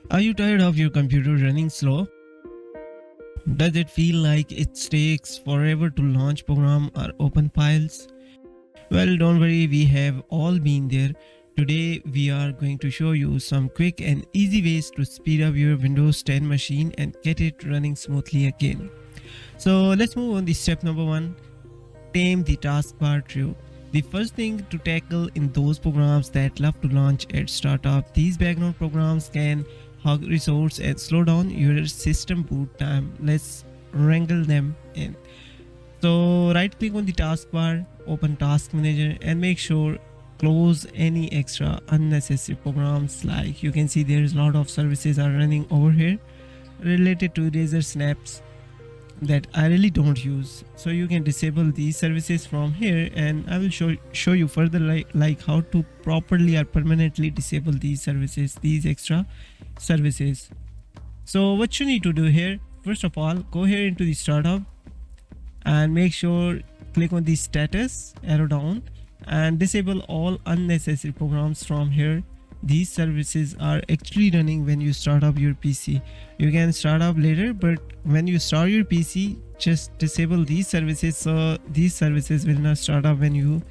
Are you tired of your computer running slow? Does it feel like it takes forever to launch program or open files? Well, don't worry, we have all been there. Today we are going to show you some quick and easy ways to speed up your Windows 10 machine and get it running smoothly again. So let's move on to step number 1. Tame the taskbar tree. The first thing to tackle in those programs that love to launch at startup, these background programs can hog resource and slow down your system boot time. Let's wrangle them in. So right click on the taskbar, open task manager and make sure close any extra unnecessary programs. Like you can see there's a lot of services are running over here related to Razor Snaps that I really don't use. So you can disable these services from here and I will show you further like how to properly or permanently disable these services, these extra services. So what you need to do here, first of all, go here into the startup and make sure click on the status arrow down and disable all unnecessary programs from here. These services are actually running when you start up your PC. You can start up later, but when you start your PC, just disable these services so these services will not start up when you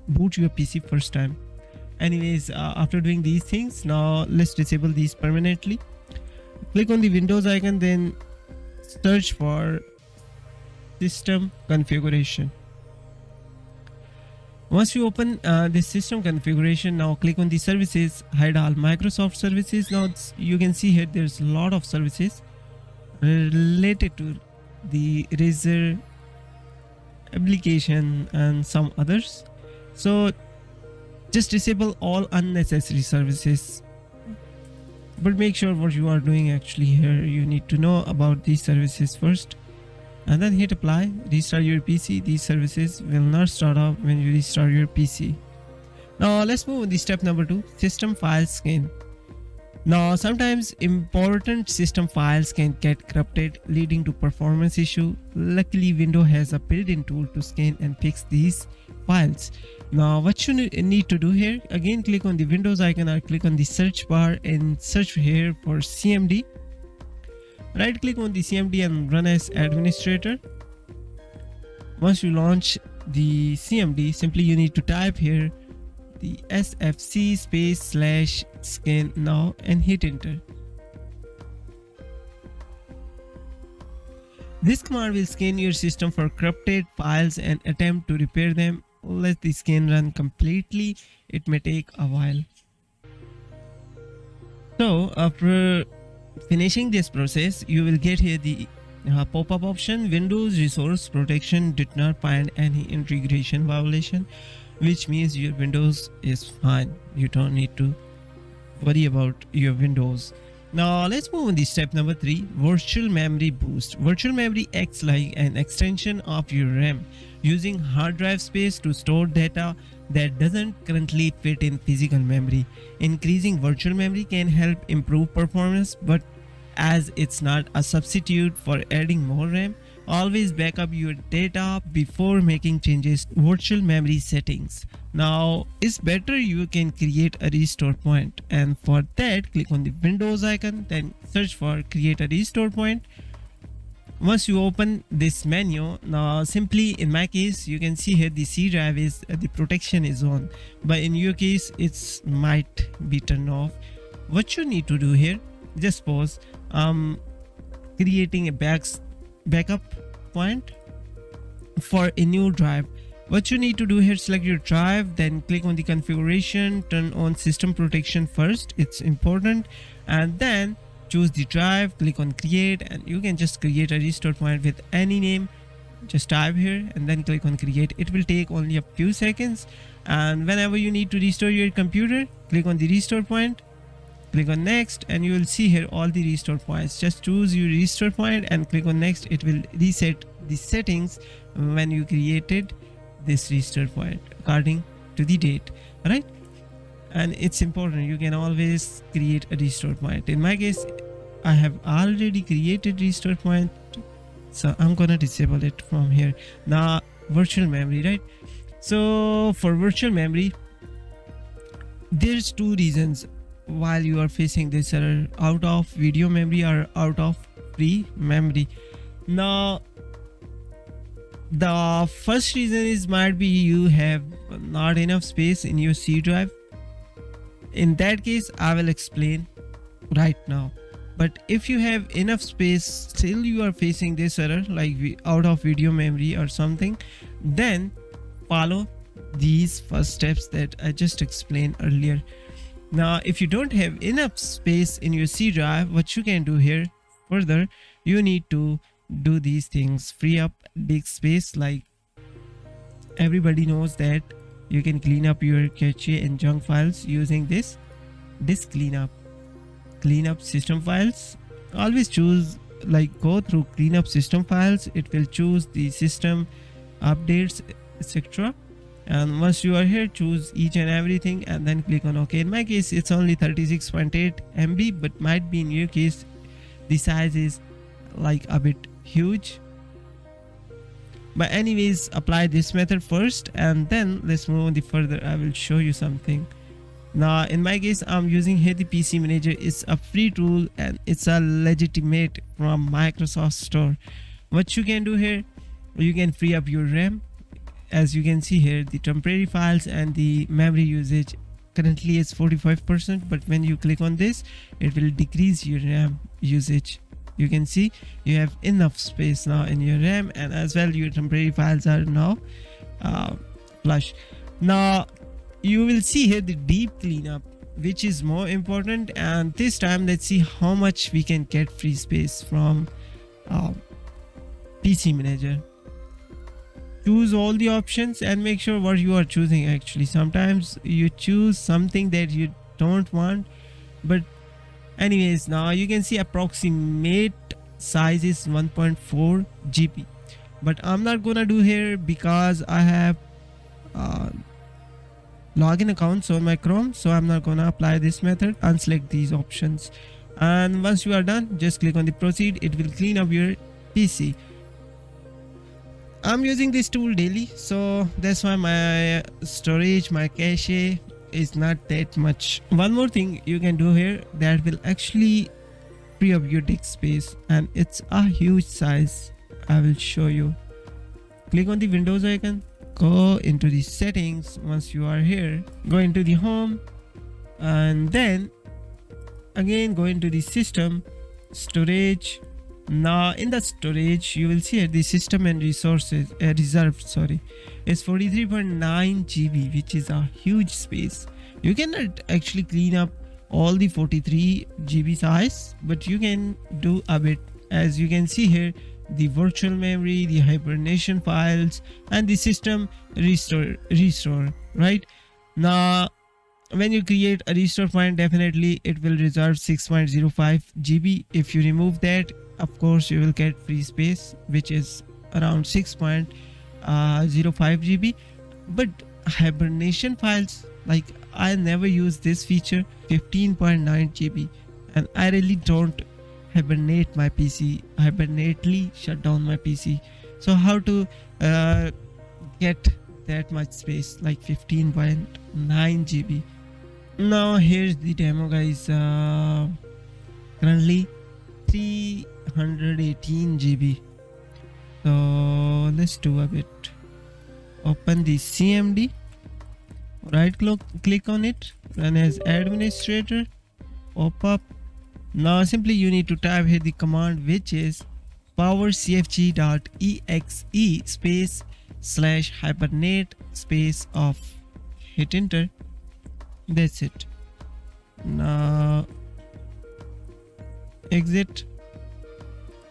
boot your PC first time. Anyways, after doing these things, now let's disable these permanently. Click on the Windows icon, then search for system configuration. Once you open this system configuration, now click on the services, hide all Microsoft services. Now you can see here there's a lot of services related to the Razor application and some others. So just disable all unnecessary services. But make sure what you are doing actually here, you need to know about these services first. And then hit apply, restart your PC. These services will not start up when you restart your PC. Now let's move on to step number 2, system file scan. Now sometimes important system files can get corrupted, leading to performance issue. Luckily Windows has a built-in tool to scan and fix these files. Now what you need to do here, again click on the Windows icon or click on the search bar and search here for CMD. Right click on the CMD and run as administrator. Once you launch the CMD, simply you need to type here the sfc /scan now and hit enter. This command will scan your system for corrupted files and attempt to repair them. Let the scan run completely. It may take a while. So after finishing this process, you will get here the pop-up option, Windows Resource Protection did not find any integration violation, which means your Windows is fine. You don't need to worry about your Windows. Now let's move on to step number 3, virtual memory boost. Virtual memory acts like an extension of your RAM, using hard drive space to store data that doesn't currently fit in physical memory. Increasing virtual memory can help improve performance, but as it's not a substitute for adding more RAM, always back up your data before making changes to virtual memory settings. Now it's better you can create a restore point, and for that click on the Windows icon, then search for create a restore point. Once you open this menu, now simply in my case you can see here the C drive is the protection is on, but in your case it's might be turned off. What you need to do here, just pause, creating a backup point for a new drive. What you need to do here, select your drive, then click on the configuration, turn on system protection first, it's important, and then choose the drive, click on create, and you can just create a restore point with any name. Just type here and then click on create. It will take only a few seconds, and whenever you need to restore your computer, click on the restore point, click on next, and you will see here all the restore points. Just choose your restore point and click on next. It will reset the settings when you created this restore point according to the date, right? And it's important, you can always create a restore point. In my case, I have already created restore point, so I'm gonna disable it from here. Now virtual memory, right? So for virtual memory, there's two reasons while you are facing this error, out of video memory or out of free memory. Now the first reason is might be you have not enough space in your C drive. In that case, I will explain right now. But if you have enough space, still you are facing this error like out of video memory or something, then follow these first steps that I just explained earlier. Now if you don't have enough space in your C drive, what you can do here further, you need to do these things: free up disk space. Like everybody knows that you can clean up your cache and junk files using this disk cleanup system files. Always choose, like, go through cleanup system files. It will choose the system updates, etc. And once you are here, choose each and everything and then click on OK. In my case, it's only 36.8 MB, but might be in your case the size is like a bit huge. But anyways, apply this method first and then let's move on the further. I will show you something. Now in my case, I'm using here the PC Manager. It's a free tool and it's a legitimate from Microsoft Store. What you can do here, you can free up your RAM. As you can see here, the temporary files and the memory usage currently is 45%, but when you click on this, it will decrease your RAM usage. You can see you have enough space now in your RAM, and as well your temporary files are now flush. Now you will see here the deep cleanup, which is more important, and this time let's see how much we can get free space from PC Manager. Choose all the options and make sure what you are choosing. Actually, sometimes you choose something that you don't want, but anyways, now you can see approximate size is 1.4 GB, but I'm not gonna do here because I have login accounts on my Chrome, so I'm not gonna apply this method. Unselect these options, and once you are done, just click on the proceed. It will clean up your PC. I'm using this tool daily, so that's why my storage, my cache is not that much. One more thing you can do here that will actually free up your disk space, and it's a huge size. I will show you. Click on the Windows icon, go into the settings. Once you are here, go into the home, and then again go into the system, storage. Now in the storage, you will see here the system and resources reserved, is 43.9 GB, which is a huge space. You cannot actually clean up all the 43 GB size, but you can do a bit. As you can see here, the virtual memory, the hibernation files, and the system restore. Right now, when you create a restore point, definitely it will reserve 6.05 GB. If you remove that, of course you will get free space, which is around 6.05 GB. But hibernation files, like, I never use this feature, 15.9 GB, and I really don't hibernate my PC, hibernately shut down my PC. So how to get that much space, like 15.9 GB? Now here's the demo, guys. Currently 318 GB. So let's do a bit. Open the CMD, right click on it, run as administrator, pop up. Now simply you need to type here the command, which is powercfg.exe space /hibernate space off. Hit enter. That's it. Now exit,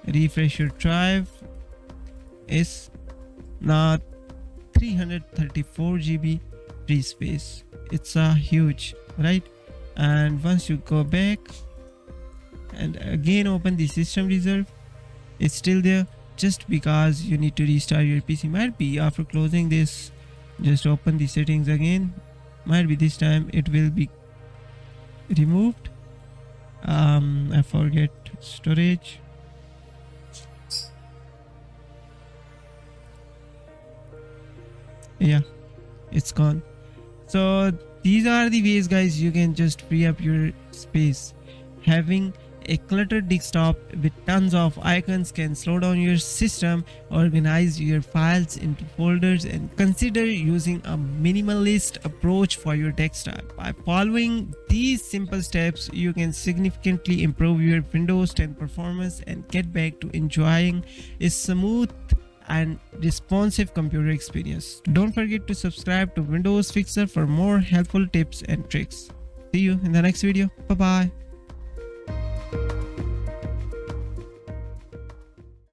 refresh your drive. Is now 334 GB free space. It's a huge, right? And once you go back and again open the system reserve, it's still there, just because you need to restart your PC. Might be after closing this, just open the settings again. Might be this time it will be removed. I forget storage. Yeah, it's gone. So These are the ways, guys, you can just free up your space. Having a cluttered desktop with tons of icons can slow down your system. Organize your files into folders and consider using a minimalist approach for your desktop. By following these simple steps, you can significantly improve your Windows 10 performance and get back to enjoying a smooth and responsive computer experience. Don't forget to subscribe to Windows Fixer for more helpful tips and tricks. See you in the next video. Bye bye.